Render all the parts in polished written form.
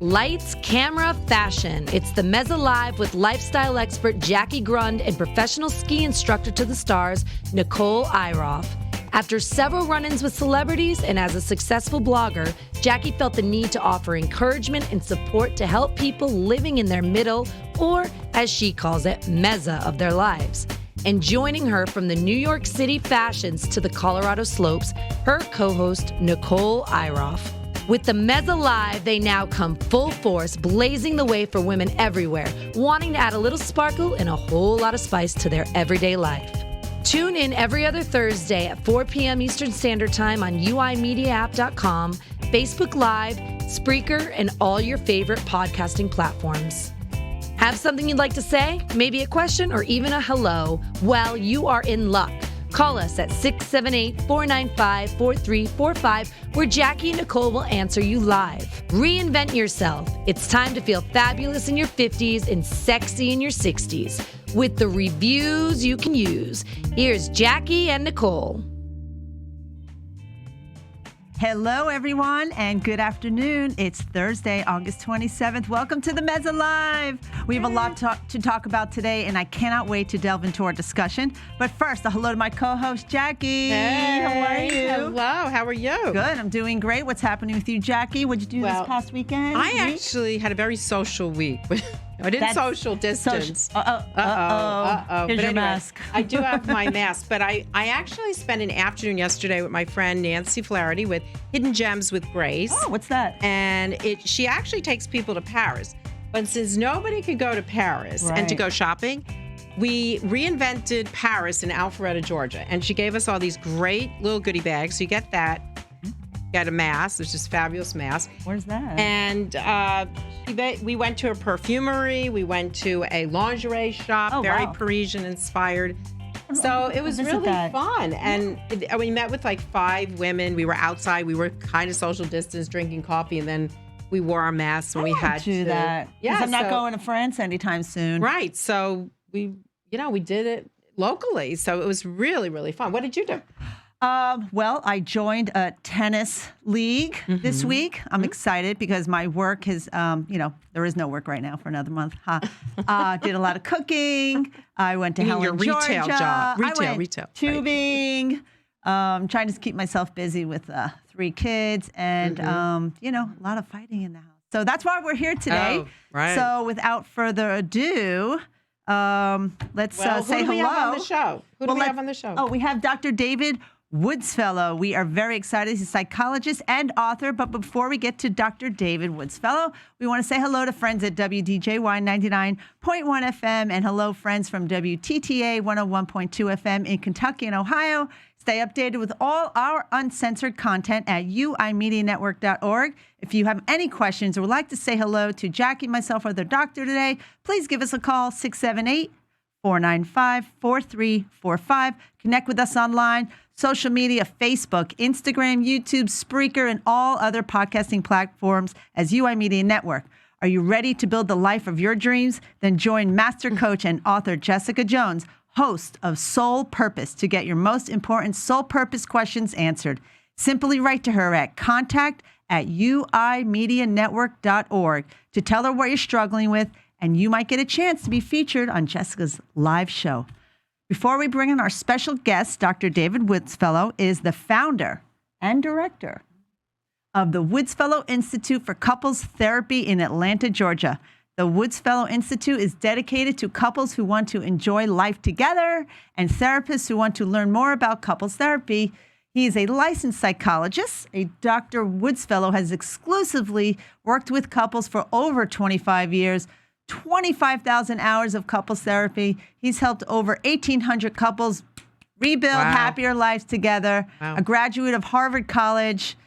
Lights, camera, fashion. It's the Mezza Live with lifestyle expert Jackie Grund and professional ski instructor to the stars, Nicole Iroff. After several run-ins with celebrities and as a successful blogger, Jackie felt the need to offer encouragement and support to help people living in their middle, or as she calls it, mezza of their lives. And joining her from the New York City fashions to the Colorado slopes, her co-host, Nicole Iroff. With the Mezza Live, they now come full force, blazing the way for women everywhere, wanting to add a little sparkle and a whole lot of spice to their everyday life. Tune in every other Thursday at 4 p.m. Eastern Standard Time on uimediaapp.com, Facebook Live, Spreaker, and all your favorite podcasting platforms. Have something you'd like to say? Maybe a question or even a hello? Well, you are in luck. Call us at 678-495-4345, where Jackie and Nicole will answer you live. Reinvent yourself. It's time to feel fabulous in your 50s and sexy in your 60s. With the reviews you can use, here's Jackie and Nicole. Hello, everyone, and good afternoon. It's Thursday, August 27th. Welcome to the Mezza Live. We have a lot to talk about today, and I cannot wait to delve into our discussion. But first, a hello to my co-host, Jackie. Hey, how are you? Hello, how are you? Good, I'm doing great. What's happening with you, Jackie? What did you do this past weekend? I actually had a very social week. I didn't social distance. Here's your mask. I do have my mask, but I actually spent an afternoon yesterday with my friend Nancy Flaherty with Hidden Gems with Grace. Oh, what's that? And she actually takes people to Paris. But since nobody could go to Paris and to go shopping, we reinvented Paris in Alpharetta, Georgia. And she gave us all these great little goodie bags. So you get that. Got a mask. It's just fabulous mask. Where's that? And we went to a perfumery. We went to a lingerie shop, very Parisian inspired. So it was really fun. And we met with like 5 women. We were outside. We were kind of social distance, drinking coffee, and then we wore our masks when we had to. Do that. Yeah, I'm not going to France anytime soon. Right. So we did it locally. So it was really, really fun. What did you do? Well, I joined a tennis league this week. I'm excited because my work has, there is no work right now for another month. Did a lot of cooking. I went to Helen, your retail Georgia. job. I went Retail. tubing. Trying to keep myself busy with 3 kids and, a lot of fighting in the house. So that's why we're here today. Oh, right. So without further ado, let's say hello. Who do we have on the show? Oh, we have Dr. David Woodsfellow. We are very excited. He's a psychologist and author. But before we get to Dr. David Woodsfellow, we want to say hello to friends at WDJY 99.1 FM and hello, friends from WTTA 101.2 FM in Kentucky and Ohio. Stay updated with all our uncensored content at uimedianetwork.org. If you have any questions or would like to say hello to Jackie, myself, or the doctor today, please give us a call, 678-495-4345. Connect with us online. Social media, Facebook, Instagram, YouTube, Spreaker, and all other podcasting platforms as UI Media Network. Are you ready to build the life of your dreams? Then join master coach and author Jessica Jones, host of Soul Purpose, to get your most important soul purpose questions answered. Simply write to her at contact@uimedianetwork.org to tell her what you're struggling with, and you might get a chance to be featured on Jessica's live show. Before we bring in our special guest, Dr. David Woodsfellow is the founder and director of the Woodsfellow Institute for Couples Therapy in Atlanta, Georgia. The Woodsfellow Institute is dedicated to couples who want to enjoy life together and therapists who want to learn more about couples therapy. He is a licensed psychologist. Dr. Woodsfellow has exclusively worked with couples for over 25 years, 25,000 hours of couples therapy. He's helped over 1,800 couples rebuild happier lives together. A graduate of Harvard College.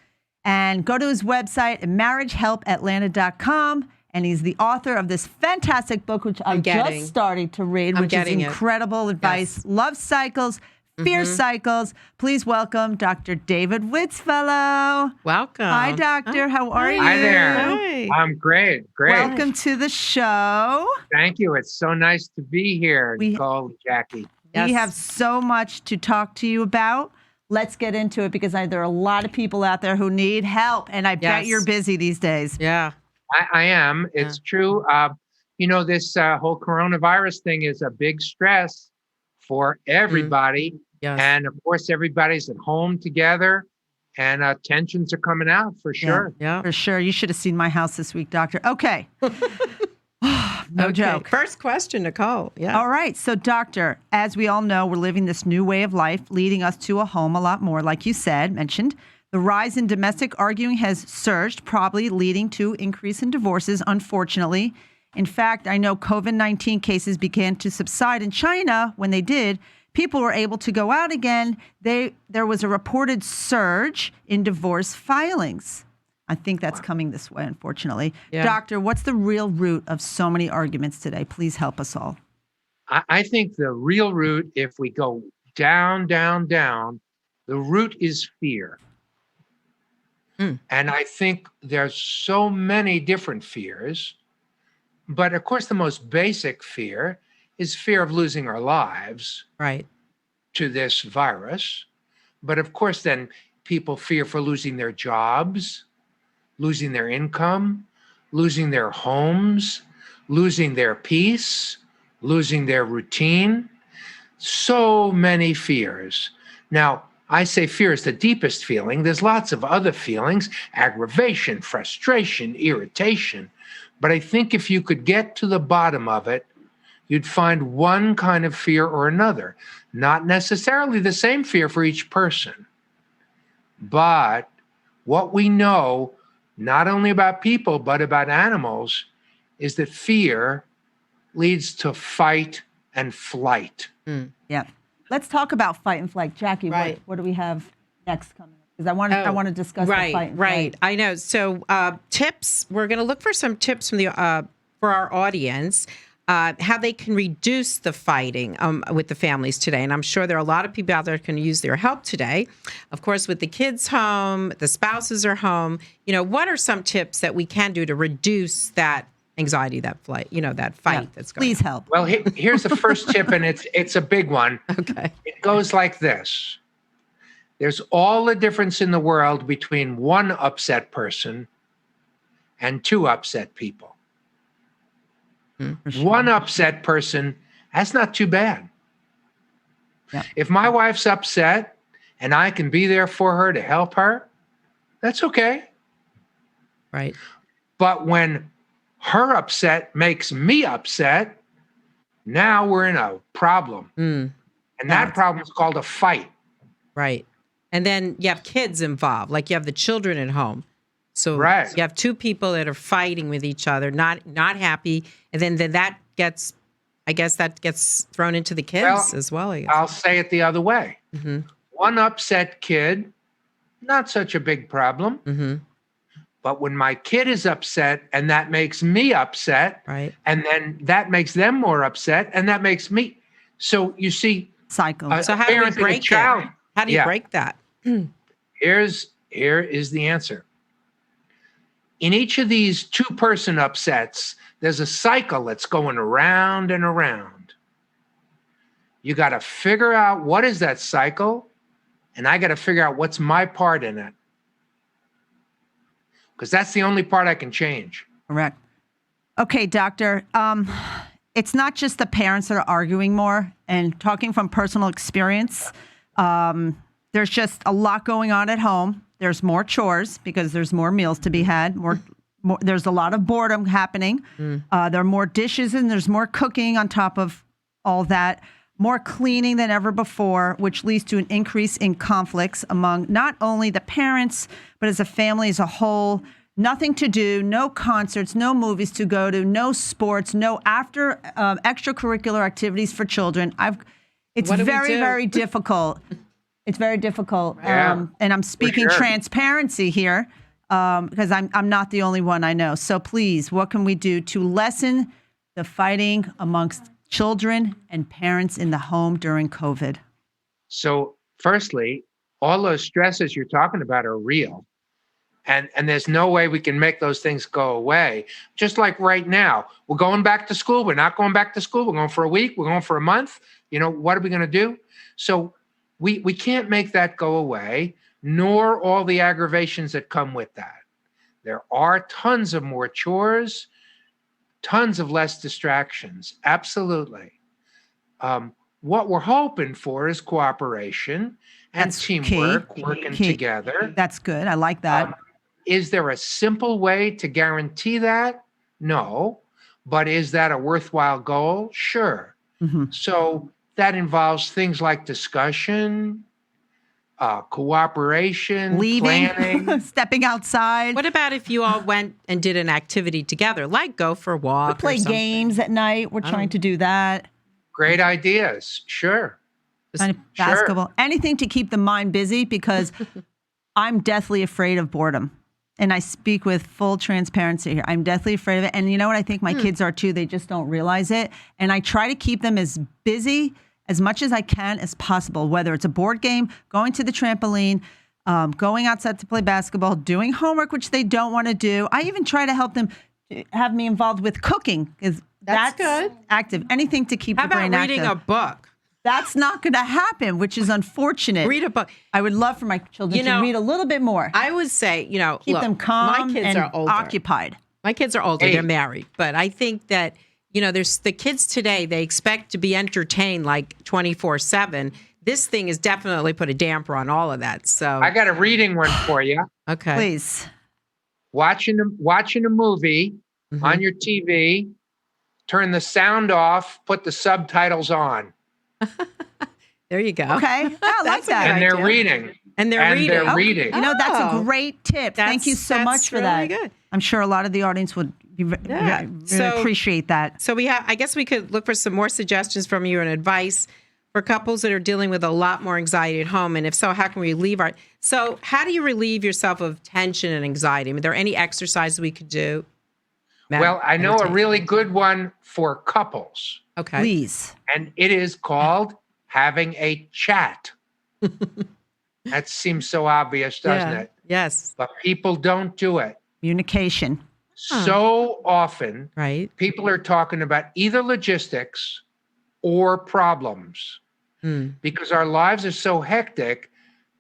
And go to his website, marriagehelpatlanta.com. And he's the author of this fantastic book, which I'm just starting to read, which is incredible advice. Yes. Love cycles, fear cycles. Please welcome Dr. David Woodsfellow. Welcome. Hi, doctor. How are you? Hi there. Hi. I'm great. Welcome to the show. Thank you. It's so nice to be here, Nicole and Jackie. We have so much to talk to you about. Let's get into it because there are a lot of people out there who need help, and I bet you're busy these days. Yeah. I am. It's true. This whole coronavirus thing is a big stress for everybody. Yes. And of course, everybody's at home together and tensions are coming out for sure. Yeah. For sure. You should have seen my house this week, doctor. Okay. No joke. First question, Nicole. Yeah. All right. So, doctor, as we all know, we're living this new way of life, leading us to a home a lot more, like you mentioned. The rise in domestic arguing has surged, probably leading to increase in divorces, unfortunately. In fact, I know COVID-19 cases began to subside in China. When they did, people were able to go out again. There was a reported surge in divorce filings. I think that's coming this way, unfortunately. Yeah. Doctor, what's the real root of so many arguments today? Please help us all. I think the real root, if we go down, down, down, the root is fear. And I think there's so many different fears. But of course, the most basic fear is fear of losing our lives to this virus. But of course, then people fear for losing their jobs, losing their income, losing their homes, losing their peace, losing their routine. So many fears. Now, I say fear is the deepest feeling. There's lots of other feelings, aggravation, frustration, irritation. But I think if you could get to the bottom of it, you'd find one kind of fear or another. Not necessarily the same fear for each person. But what we know, not only about people, but about animals, is that fear leads to fight and flight. Yeah. Let's talk about fight and flight. Jackie, what do we have next coming up? Because I want to discuss the fight and flight. I know. So tips, we're going to look for some tips from for our audience, how they can reduce the fighting with the families today. And I'm sure there are a lot of people out there who can use their help today. Of course, with the kids home, the spouses are home. What are some tips that we can do to reduce that anxiety, that fight that's going on? Please help. Well, here's the first tip, and it's a big one. Okay. It goes like this. There's all the difference in the world between one upset person and two upset people. One upset person, that's not too bad. Yeah. If my wife's upset and I can be there for her to help her, that's okay. Right. But when her upset makes me upset, now we're in a problem. And that problem is called a fight. Right. And then you have kids involved, like you have the children at home. So you have two people that are fighting with each other, not happy. And then that gets thrown into the kids as well. I guess. I'll say it the other way. One upset kid, not such a big problem. But when my kid is upset and that makes me upset, and then that makes them more upset and that makes me. So you see, cycle. So how do we break that? How do you break that? Here is the answer. In each of these two-person upsets, there's a cycle that's going around and around. You got to figure out what is that cycle, and I got to figure out what's my part in it. Because that's the only part I can change. Correct. Okay, doctor. It's not just the parents that are arguing more. And talking from personal experience, there's just a lot going on at home. There's more chores because there's more meals to be had. More, there's a lot of boredom happening. There are more dishes and there's more cooking on top of all that. More cleaning than ever before, which leads to an increase in conflicts among not only the parents, but as a family as a whole. Nothing to do, no concerts, no movies to go to, no sports, no extracurricular activities for children. It's very difficult. It's very difficult. And I'm speaking transparency here because I'm not the only one I know. So please, what can we do to lessen the fighting amongst children and parents in the home during COVID? So firstly, all those stresses you're talking about are real. And there's no way we can make those things go away. Just like right now, we're going back to school. We're not going back to school. We're going for a week. We're going for a month. What are we going to do? So we can't make that go away, nor all the aggravations that come with that. There are tons of more chores, tons of less distractions. Absolutely. What we're hoping for is cooperation and teamwork, working together. That's good. I like that. Is there a simple way to guarantee that? No. But is that a worthwhile goal? Sure. Mm-hmm. So that involves things like discussion, cooperation, leaving, planning. stepping outside. What about if you all went and did an activity together, like go for a walk? We play games at night. We're trying to do that. Great ideas. Sure. Kind of basketball. Anything to keep the mind busy, because I'm deathly afraid of boredom. And I speak with full transparency here. I'm deathly afraid of it. And you know what? I think my kids are too. They just don't realize it. And I try to keep them as busy as much as I can as possible, whether it's a board game, going to the trampoline, going outside to play basketball, doing homework, which they don't want to do. I even try to help them have me involved with cooking, because that's good. Active. Anything to keep the brain active. How about reading a book? That's not going to happen, which is unfortunate. Read a book. I would love for my children to read a little bit more. I would say, keep them calm my kids and are older. occupied. My kids are older. They're married. But I think that, there's the kids today, they expect to be entertained like 24/7. This thing has definitely put a damper on all of that. So I got a reading one for you. Okay. Please. Watching a movie on your TV, turn the sound off, put the subtitles on. There you go. Okay. I like that. And they're reading. And they're reading. That's a great tip. Thank you so much for that. Good. I'm sure a lot of the audience would really appreciate that. So I guess we could look for some more suggestions from you and advice for couples that are dealing with a lot more anxiety at home. And if so, how can we relieve So how do you relieve yourself of tension and anxiety? I mean, are there any exercises we could do? Well, I know a really good one for couples. Okay. Please. And it is called having a chat. That seems so obvious, doesn't it? Yes. But people don't do it. Communication. So often, people are talking about either logistics or problems because our lives are so hectic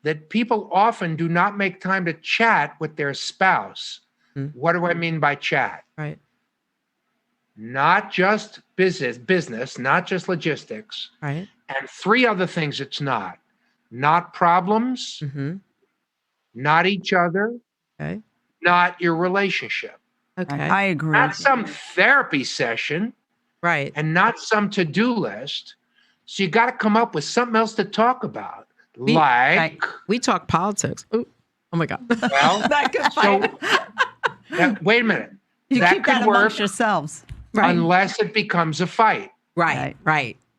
that people often do not make time to chat with their spouse. What do I mean by chat? Right. Not just business, not just logistics. Right. And 3 other things it's not. Not problems, not each other, not your relationship. Okay. I agree. Not some therapy session. Right. And not some to-do list. So you got to come up with something else to talk about. We talk politics. Ooh. Oh my God. Well, that could fight. Wait a minute. You that keep could that work amongst yourselves. unless it becomes a fight. Right.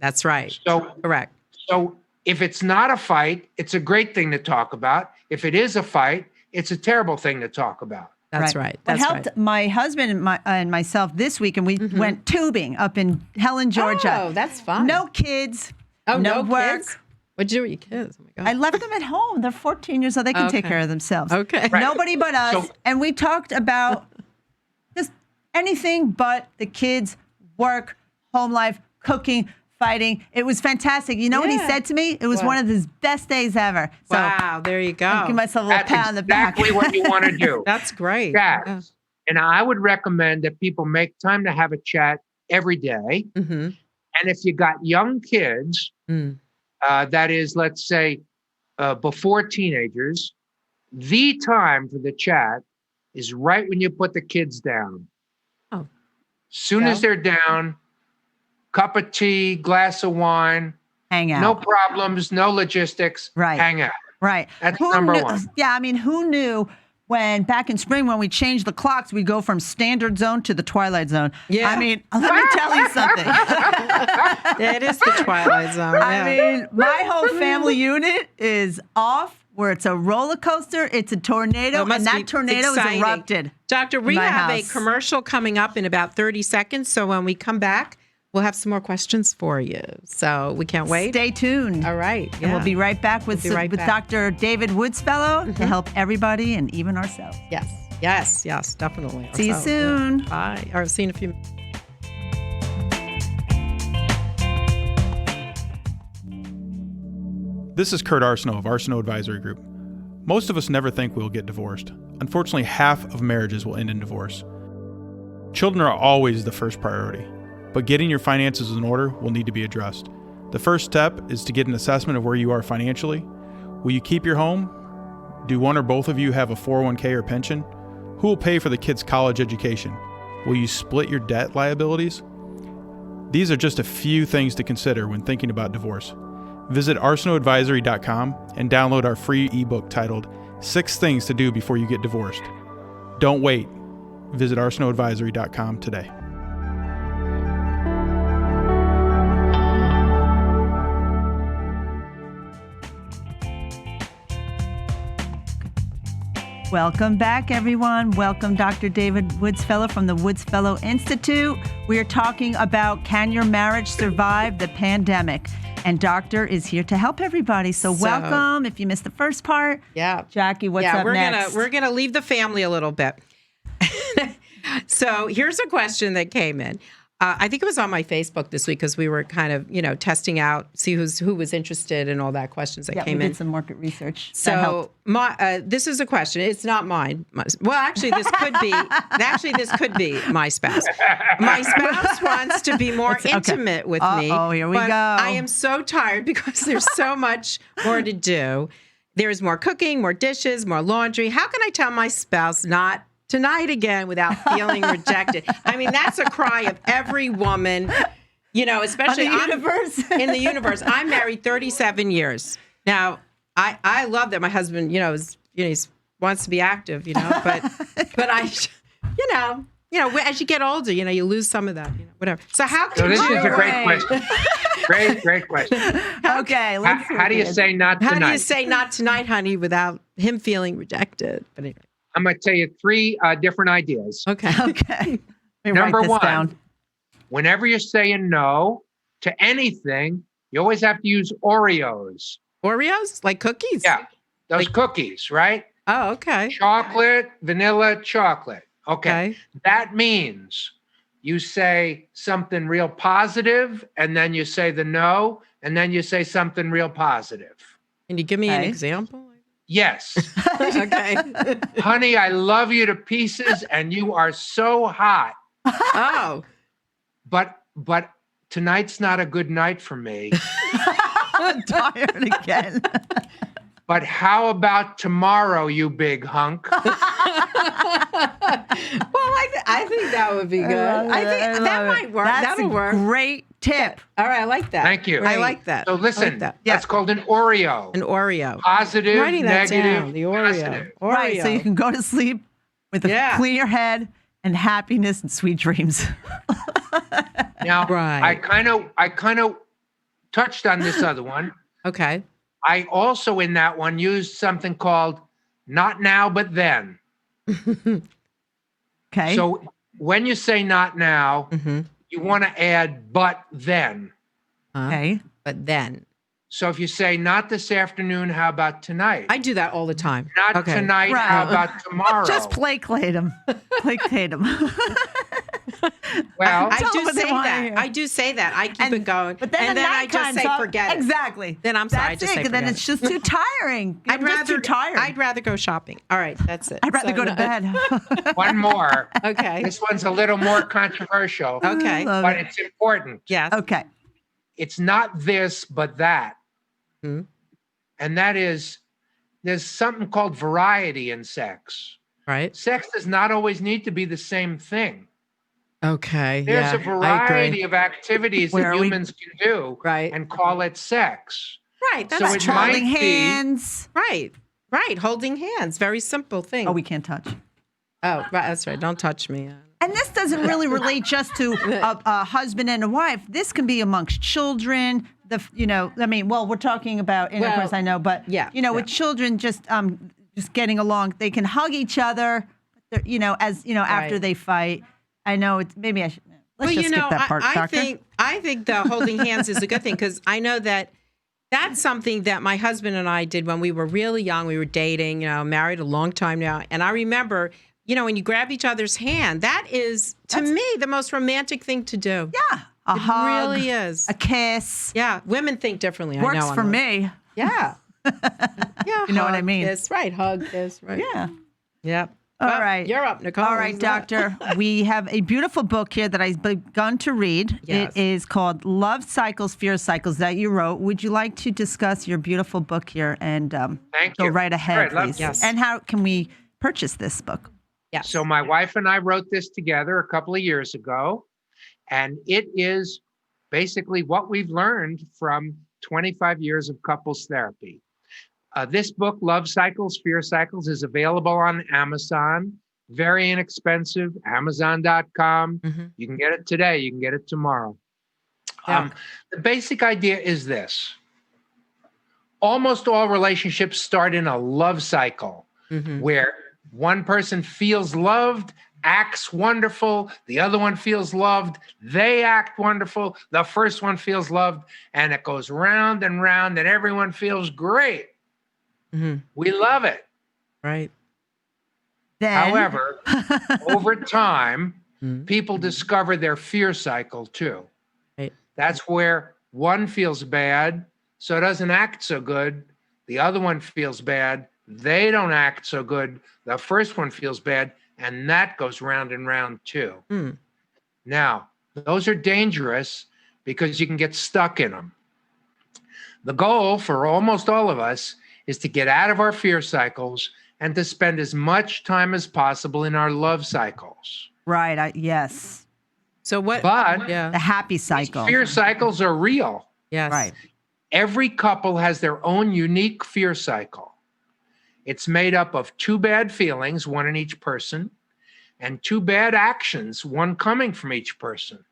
That's right. So correct. So if it's not a fight, it's a great thing to talk about. If it is a fight, it's a terrible thing to talk about. That's right. What helped my husband and myself this week, and we went tubing up in Helen, Georgia. Oh, that's fun. No kids. Oh, no work. Kids? What'd you do with your kids? Oh my God. I left them at home. They're 14 years old. They can take care of themselves. Okay. Right. Nobody but us. And we talked about just anything but the kids, work, home life, cooking, fighting. It was fantastic. You know what he said to me? It was one of his best days ever. So wow, there you go. Give myself a little pat on the back. That's exactly what you want to do. That's great. Chat. Yeah. And I would recommend that people make time to have a chat every day. And if you got young kids, that is, let's say, before teenagers, the time for the chat is right when you put the kids down. Oh. Soon as they're down, cup of tea, glass of wine. Hang out. No problems, no logistics. Right. Hang out. Right. That's number one. Yeah, I mean, who knew when back in spring when we changed the clocks, we'd go from standard zone to the twilight zone. Yeah. I mean, let me tell you something. It is the twilight zone. Yeah. I mean, my whole family unit is off. Where it's a roller coaster, it's a tornado, and that tornado is erupted. Doctor, we have a commercial coming up in about 30 seconds. So when we come back, we'll have some more questions for you. So we can't wait. Stay tuned. All right. And we'll be right back with Dr. David Woodsfellow to help everybody and even ourselves. Yes, definitely. See you soon. Bye. Or see you in a few minutes. This is Kurt Arsenault of Arsenault Advisory Group. Most of us never think we'll get divorced. Unfortunately, half of marriages will end in divorce. Children are always the first priority, but getting your finances in order will need to be addressed. The first step is to get an assessment of where you are financially. Will you keep your home? Do one or both of you have a 401k or pension? Who will pay for the kids' college education? Will you split your debt liabilities? These are just a few things to consider when thinking about divorce. Visit arsenaladvisory.com and download our free ebook titled 6 Things to Do Before You Get Divorced. Don't wait. Visit arsenaladvisory.com today. Welcome back, everyone. Welcome, Dr. David Woodsfellow from the Woodsfellow Institute. We are talking about, can your marriage survive the pandemic? And Doctor is here to help everybody. So welcome. If you missed the first part, Jackie, what's up next? We're gonna leave the family a little bit. So here's a question that came in. I think it was on my Facebook this week because we were kind of, testing out, see who was interested in all that questions that came in. We did some market research. So this is a question. It's not mine. Well, actually, this could be. This could be my spouse. My spouse wants to be more intimate with me. Oh, here we go. I am so tired because there's so much more to do. There's more cooking, more dishes, more laundry. How can I tell my spouse not tonight again without feeling rejected? I mean, that's a cry of every woman, especially in the universe. I'm married 37 years. Now, I love that my husband, he wants to be active, but I, as you get older, you lose some of that, whatever. So how can this is a great question. Great question. Okay. How do you say not tonight? How do you say not tonight, honey, without him feeling rejected? But anyway. I'm going to tell you 3 different ideas. Okay. Number 1, down. Whenever you're saying no to anything, you always have to use Oreos. Oreos? Like cookies? Yeah, those cookies, right? Oh, okay. Chocolate, vanilla, chocolate. Okay. That means you say something real positive, and then you say the no, and then you say something real positive. Can you give me an example? Yes. Okay. Honey, I love you to pieces and you are so hot. Oh. But tonight's not a good night for me. I'm tired again. But how about tomorrow, you big hunk? Well, I think that would be good. I think that might work. That'll work. Great tip. All right, I like that. Thank you. I like that. So listen, that's called an Oreo. An Oreo. Positive, writing that negative, down. The Oreo. positive. Oreo. Right, so you can go to sleep with a clear head and happiness and sweet dreams. Now, I kind of touched on this other one. Okay. I also, in that one, used something called not now, but then. Okay. So when you say not now, you want to add but then. Okay. But then. So if you say not this afternoon, how about tonight? I do that all the time. Not tonight, how about tomorrow? Just placate them. Placate them. Well, I do say that. I do say that. I keep it going. But then I just say forget it. Exactly. Then I'm sorry. I That's just say it. Then forget it's just too tiring. Too tired. I'd rather go shopping. All right, that's it. I'd rather go to bed. One more. Okay. This one's a little more controversial. Okay. But it's important. Yes. Okay. It's not this, but that. And that is, there's something called variety in sex. Right. Sex does not always need to be the same thing. Okay. There's a variety of activities that humans can do and call it sex. Right. That's so it holding might hands. Right. Right. Holding hands. Very simple thing. Oh, we can't touch. Oh, right. That's right. Don't touch me. And this doesn't really relate just to a husband and a wife. This can be amongst children. We're talking about intercourse, I know, but with children just getting along, they can hug each other, after they fight. I know it's maybe I should. Let's just skip that part, Doctor. I think the holding hands is a good thing because I know that that's something that my husband and I did when we were really young. We were dating, married a long time now, and I remember. When you grab each other's hand, that is, to me, the most romantic thing to do. Yeah. A hug. It really is. A kiss. Yeah. Women think differently. Works I know. for me. Yeah. Yeah, You know what I mean? Kiss, right? Hug, kiss, right? Yeah. Yep. All Well, right. You're up, Nicole. All right, doctor. We have a beautiful book here that I've begun to read. Yes. It is called Love Cycles, Fear Cycles that you wrote. Would you like to discuss your beautiful book here and Thank go you. right ahead, Sure, please? Yes. And how can we purchase this book? Yes. So my wife and I wrote this together a couple of years ago, and it is basically what we've learned from 25 years of couples therapy. This book, Love Cycles, Fear Cycles, is available on Amazon. Very inexpensive, Amazon.com. Mm-hmm. You can get it today. You can get it tomorrow. Yeah. The basic idea is this. Almost all relationships start in a love cycle where one person feels loved, acts wonderful. The other one feels loved. They act wonderful. The first one feels loved. And it goes round and round and everyone feels great. We love it. Right. Then, However, over time, people discover their fear cycle too. Right. That's where one feels bad, so doesn't act so good. The other one feels bad. They don't act so good. The first one feels bad, and that goes round and round too. Now, those are dangerous because you can get stuck in them. The goal for almost all of us is to get out of our fear cycles and to spend as much time as possible in our love cycles. right. Yes. So what? But Yeah. The happy cycle. fear cycles are real. Yes. Right. Every couple has their own unique fear cycle. It's made up of 2 bad feelings, one in each person, and 2 bad actions, one coming from each person.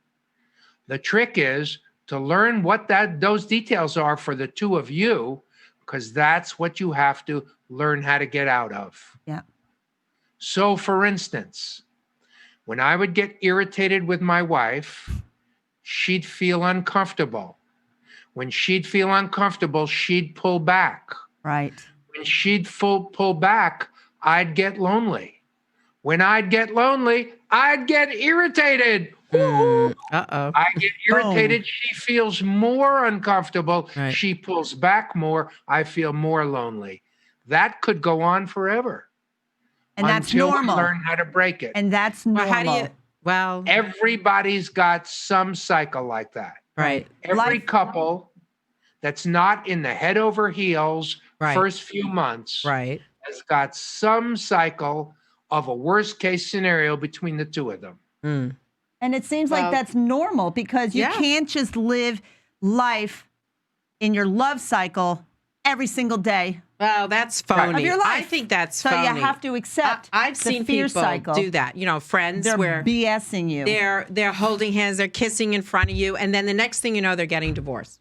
The trick is to learn what those details are for the 2 of you, because that's what you have to learn how to get out of. Yeah. So, for instance, when I would get irritated with my wife, she'd feel uncomfortable. When she'd feel uncomfortable, she'd pull back. Right. When she'd pull back, I'd get lonely. When I'd get lonely, I'd get irritated. Uh-oh. I get irritated. She feels more uncomfortable. Right. She pulls back more. I feel more lonely. That could go on forever. And that's until normal. we learn how to break it. And that's Well, normal. how do you? Well, Everybody's got some cycle like that. right. Every Life- couple that's not in the head over heels Right. first few months Right. has got some cycle of a worst case scenario between the 2 of them. And it seems Well, like that's normal because you yeah. can't just live life in your love cycle every single day Well, that's phony. of your life. I think that's so phony. you have to accept I've the seen fear people cycle. do that. You know, friends They're where BSing you. they're holding hands, they're kissing in front of you, and then the next thing you know, they're getting divorced.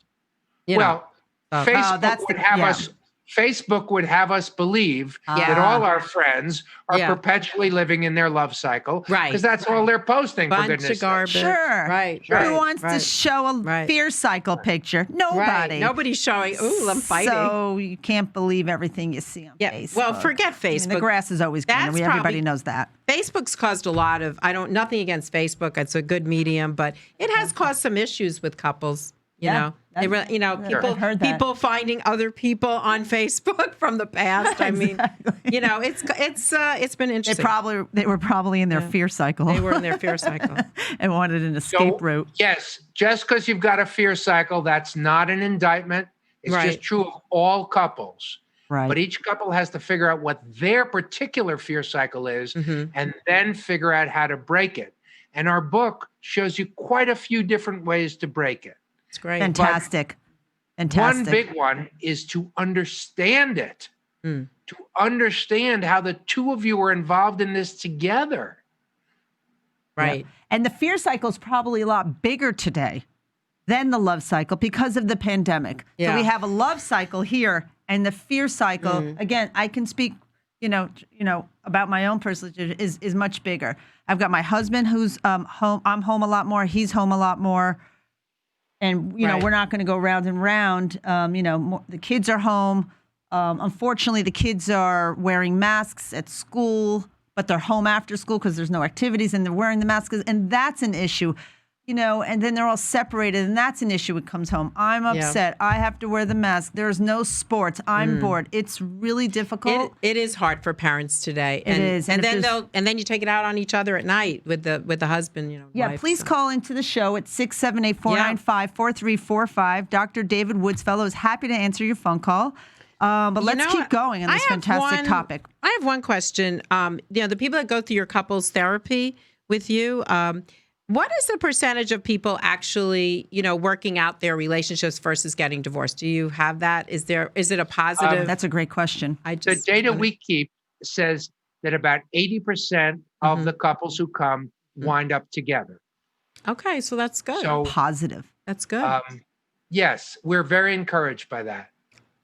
You know. Well, Oh, Facebook that's would the- have yeah. us. Facebook would have us believe Yeah. that all our friends are Yeah. perpetually living in their love cycle, Right. Because that's all they're posting. For Bunch goodness of sake. garbage. Sure. Right. Who Right. wants to right. show a Right. fear cycle picture? Nobody. Right. Nobody's showing. Ooh, I'm fighting. So you can't believe everything you see on Yeah, Facebook. well, forget I mean, the Facebook. grass is always greener. That's Everybody probably- knows that. Facebook's caused a lot of. Nothing against Facebook. It's a good medium, but it has caused some issues with couples. You Yeah, know, they that's- people I've heard that. people finding other people on Facebook from the past. I mean, you know, it's been interesting. They were probably in their fear cycle. They were in their fear cycle. and wanted an escape route. Yes, just because you've got a fear cycle, that's not an indictment. It's Right. just true of all couples. Right. But each couple has to figure out what their particular fear cycle is and then figure out how to break it. And our book shows you quite a few different ways to break it. It's great. Fantastic. Fantastic. One big one is to understand it, to understand how the 2 of you are involved in this together. Right. And the fear cycle is probably a lot bigger today than the love cycle because of the pandemic. So Yeah. we have a love cycle here and the fear cycle. Again, I can speak, about my own personal is much bigger. I've got my husband who's home. I'm home a lot more. He's home a lot more. And, Right. we're not going to go round and round. The kids are home. Unfortunately, the kids are wearing masks at school, but they're home after school because there's no activities and they're wearing the masks. And that's an issue. and then they're all separated, and that's an issue when it comes home. I'm upset. I have to wear the mask. There's no sports. I'm bored. It's really difficult. It is hard for parents today. It is. And then you take it out on each other at night with the husband, Yeah, wife, please call into the show at 678-495-4345. Dr. David Woodsfellow is happy to answer your phone call. But let's keep going on this fantastic topic. I have one question. The people that go through your couples therapy with you, what is the percentage of people actually, working out their relationships versus getting divorced? Do you have that? Is it a positive? That's a great question. The data we keep says that about 80% of the couples who come wind up together. Okay, so that's good. So positive. That's good. Yes, we're very encouraged by that.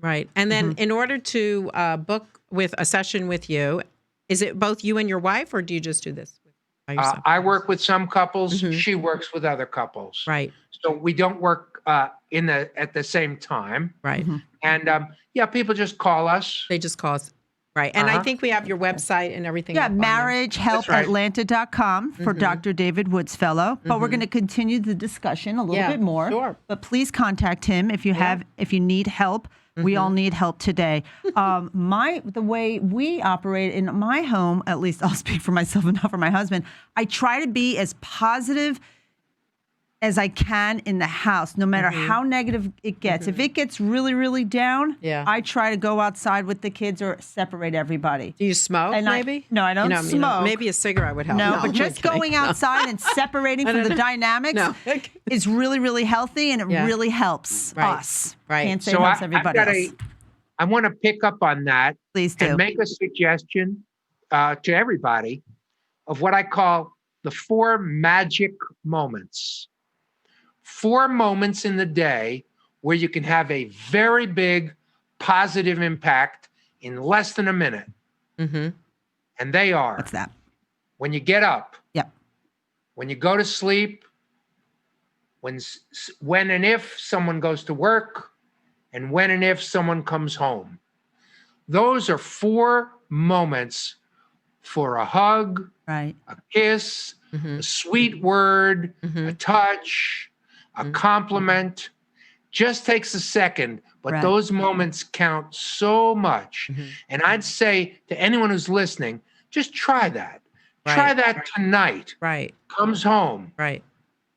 Right. And then in order to book with a session with you, is it both you and your wife, or do you just do this? I work with some couples. She works with other couples. Right. So we don't work at the same time. Right. And people just call us. They just call us. Right. And I think we have your website and everything. Yeah, marriagehelpatlanta.com for Dr. David Woodsfellow. But we're going to continue the discussion a little bit more. Sure. But please contact him if you need help. We all need help today. The way we operate in my home, at least I'll speak for myself and not for my husband, I try to be as positive as I can in the house, no matter how negative it gets. If it gets really, really down, I try to go outside with the kids or separate everybody. Do you smoke, maybe? No, I don't smoke. Maybe a cigarette would help. No, but just going outside and separating from the dynamics is really, really healthy, and it really helps us. Right. Can't say it helps everybody else. I want to pick up on that. Please do. And make a suggestion to everybody of what I call the 4 magic moments. 4 moments in the day where you can have a very big positive impact in less than a minute. And they are. What's that? When you get up. Yep. When you go to sleep. When and if someone goes to work. And when and if someone comes home. Those are 4 moments for a hug, a kiss, a sweet word, a touch, a compliment. Just takes a second, but those moments count so much. And I'd say to anyone who's listening, just try that. Try that tonight. Comes home.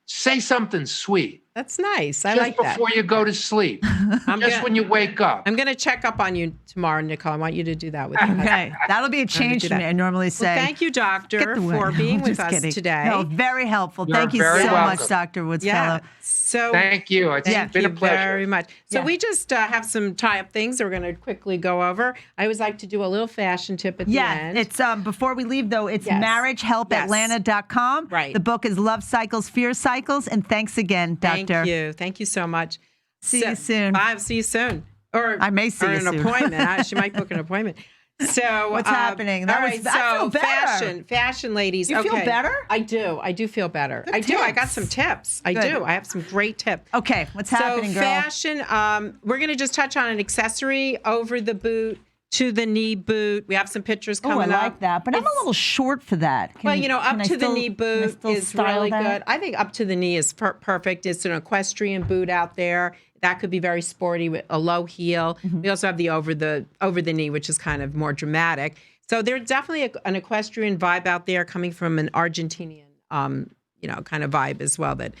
Say something sweet. That's nice. I like that. Just before you go to sleep. When you wake up. I'm going to check up on you tomorrow, Nicole. I want you to do that with me. Okay. That'll be a change for me. I normally say. Well, thank you, Doctor, for being with us today. No, very helpful. Thank you so much, Dr. Woodsfellow. So thank you. It's been a pleasure. Very much. So we just have some tie-up things that we're going to quickly go over. I always like to do a little fashion tip at the end. It's before we leave though, it's marriagehelpatlanta.com. Right. The book is Love Cycles, Fear Cycles, and thanks again, Doctor. Thank you so much. See you soon. Bye. See you soon. Or I may see you soon. An appointment. She might book an appointment. So what's happening? I feel better. Fashion ladies. You feel better? I do. I do feel better. I do. I got some tips. I do. I have some great tips. Okay, what's happening, girl? Fashion. We're going to just touch on an accessory over the boot. To the knee boot. We have some pictures coming up. I like that, but I'm a little short for that. Up to the knee boot is really good. I think up to the knee is perfect. It's an equestrian boot out there. That could be very sporty with a low heel. We also have the over the knee, which is kind of more dramatic. So there's definitely an equestrian vibe out there coming from an Argentinian, kind of vibe as well that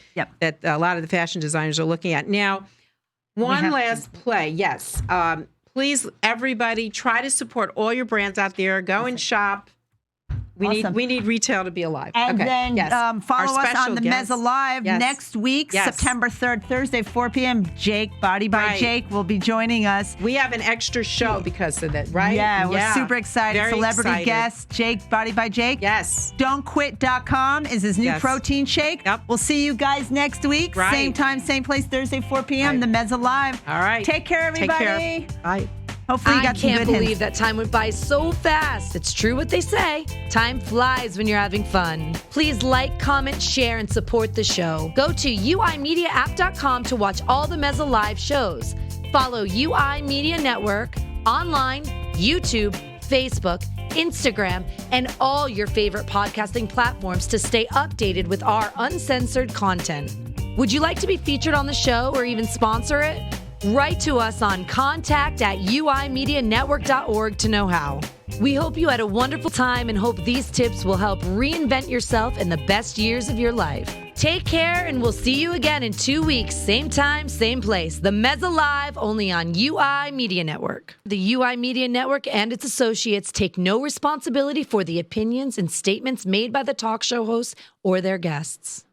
a lot of the fashion designers are looking at. Now, one last play. Yes. Please, everybody, try to support all your brands out there. Go and shop. We need retail to be alive. And then follow us on the Mezza Live next week, September 3rd, Thursday, 4 p.m. Jake, Body by Jake, will be joining us. We have an extra show because of that, right? Yeah, we're super excited. Very Celebrity guest, Jake, Body by Jake. Yes. Don'tQuit.com is his new protein shake. Yep. We'll see you guys next week. Right. Same time, same place, Thursday, 4 p.m. The Mezza Live. All right. Take care, everybody. Take care. Bye. Hopefully you got some good hints. I can't believe that time went by so fast. It's true what they say. Time flies when you're having fun. Please like, comment, share, and support the show. Go to uimediaapp.com to watch all the Mezza Live shows. Follow UI Media Network online, YouTube, Facebook, Instagram, and all your favorite podcasting platforms to stay updated with our uncensored content. Would you like to be featured on the show or even sponsor it? Write to us on contact@uimedianetwork.org to know how. We hope you had a wonderful time and hope these tips will help reinvent yourself in the best years of your life. Take care, and we'll see you again in 2 weeks, same time, same place. The Mezza Live, only on UI Media Network. The UI Media Network and its associates take no responsibility for the opinions and statements made by the talk show hosts or their guests.